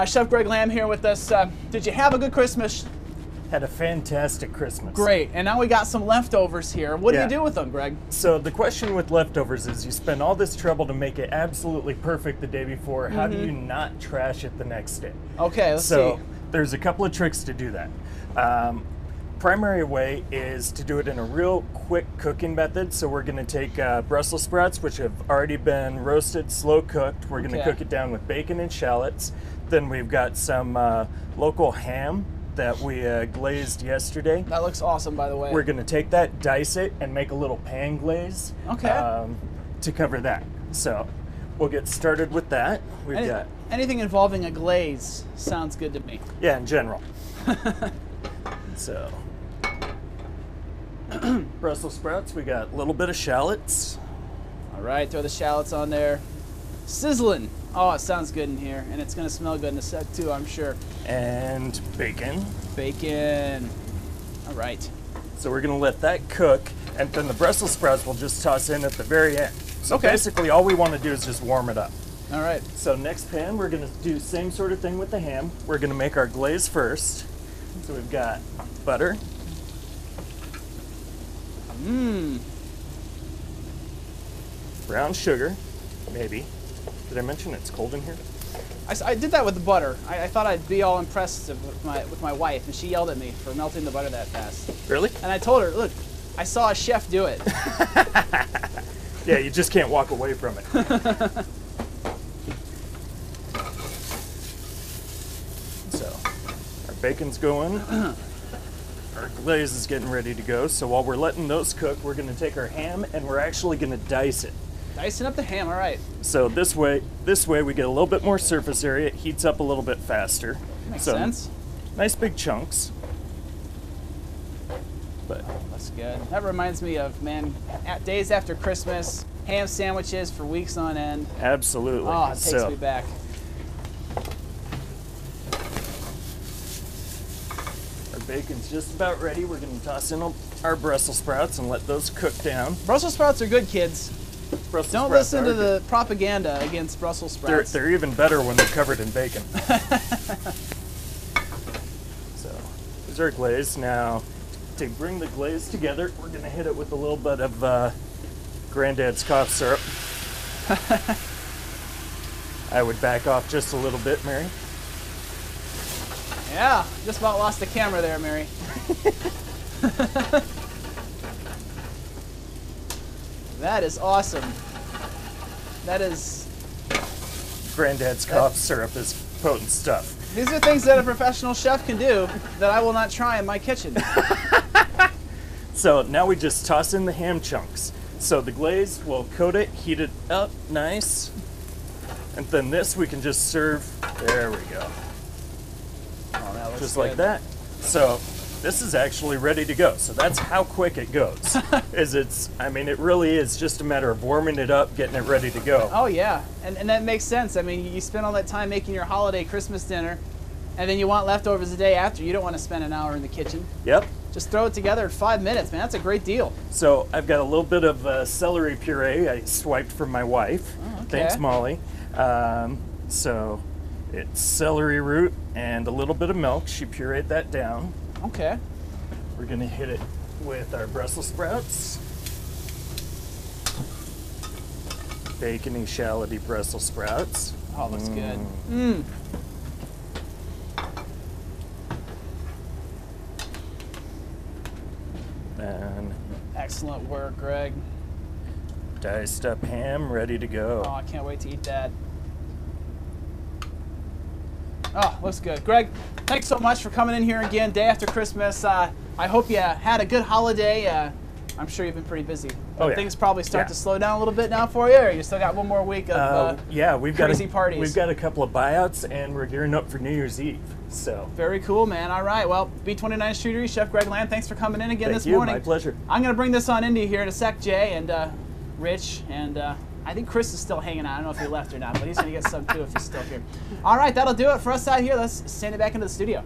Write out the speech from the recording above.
Chef Greg Lamb here with us. Did you have a good Christmas? Had a fantastic Christmas. Great. And now we got some leftovers here. What do you do with them, Greg? So the question with leftovers is you spend all this trouble to make it absolutely perfect the day before. How do you not trash it the next day? Okay, let's see. So there's a couple of tricks to do that. Primary way is to do it in a real quick cooking method. So we're going to take Brussels sprouts, which have already been roasted, slow cooked. We're going to cook it down with bacon and shallots. Then we've got some local ham that we glazed yesterday. That looks awesome, by the way. We're going to take that, dice it, and make a little pan glaze to cover that. So we'll get started with that. We've got anything involving a glaze sounds good to me. Yeah, in general. So Brussels sprouts, we got a little bit of shallots. All right, throw the shallots on there. Sizzling. Oh, it sounds good in here, and it's going to smell good in a sec too, I'm sure. And bacon. Bacon. All right. So we're going to let that cook, and then the Brussels sprouts we'll just toss in at the very end. So basically all we want to do is just warm it up. All right. So next pan, we're going to do the same sort of thing with the ham. We're going to make our glaze first. So we've got butter. Brown sugar, maybe. Did I mention it's cold in here? I did that with the butter. I thought I'd be all impressed with my wife, and she yelled at me for melting the butter that fast. Really? And I told her, look, I saw a chef do it. Yeah, you just can't walk away from it. So, our bacon's going. Our glaze is getting ready to go. So while we're letting those cook, we're going to take our ham and we're actually going to dice it. Dicing up the ham, all right. So this way we get a little bit more surface area. It heats up a little bit faster. Makes sense. Nice big chunks. But that's good. That reminds me of, man, days after Christmas, ham sandwiches for weeks on end. Absolutely. Oh, it takes me back. Our bacon's just about ready. We're going to toss in our Brussels sprouts and let those cook down. Brussels sprouts are good, kids. Don't listen to the propaganda against Brussels sprouts. They're even better when they're covered in bacon. So, here's our glaze. Now, to bring the glaze together, we're going to hit it with a little bit of Granddad's cough syrup. I would back off just a little bit, Mary. Yeah, just about lost the camera there, Mary. That is awesome. That is... Granddad's cough syrup is potent stuff. These are things that a professional chef can do that I will not try in my kitchen. So now we just toss in the ham chunks. So the glaze, we'll coat it, heat it up nice. And then this we can just serve. There we go. Oh, that looks just good. like that. So this is actually ready to go. So that's how quick it goes. I mean, it really is just a matter of warming it up, getting it ready to go. Oh yeah, and that makes sense. I mean, you spend all that time making your holiday Christmas dinner, and then you want leftovers the day after. You don't want to spend an hour in the kitchen. Yep. Just throw it together in 5 minutes, man. That's a great deal. So I've got a little bit of celery puree I swiped from my wife. Oh, okay. Thanks, Molly. So it's celery root and a little bit of milk. She pureed that down. Okay. We're going to hit it with our Brussels sprouts. Bacony, shalloty Brussels sprouts. Oh, looks good. And excellent work, Greg. Diced up ham, ready to go. Oh, I can't wait to eat that. Oh, looks good. Greg, thanks so much for coming in here again, day after Christmas. I hope you had a good holiday. I'm sure you've been pretty busy. Oh, yeah. Things probably start to slow down a little bit now for you, or you still got one more week of crazy parties? We've got a couple of buyouts, and we're gearing up for New Year's Eve. So very cool, man. All right, well, B29 Streetery, Chef Greg Lamb, thanks for coming in again this morning. My pleasure. I'm going to bring this on Indy here in a sec, Jay, and Rich, and I think Chris is still hanging out. I don't know if he left or not, but he's going to get some too if he's still here. All right, that'll do it for us out here. Let's send it back into the studio.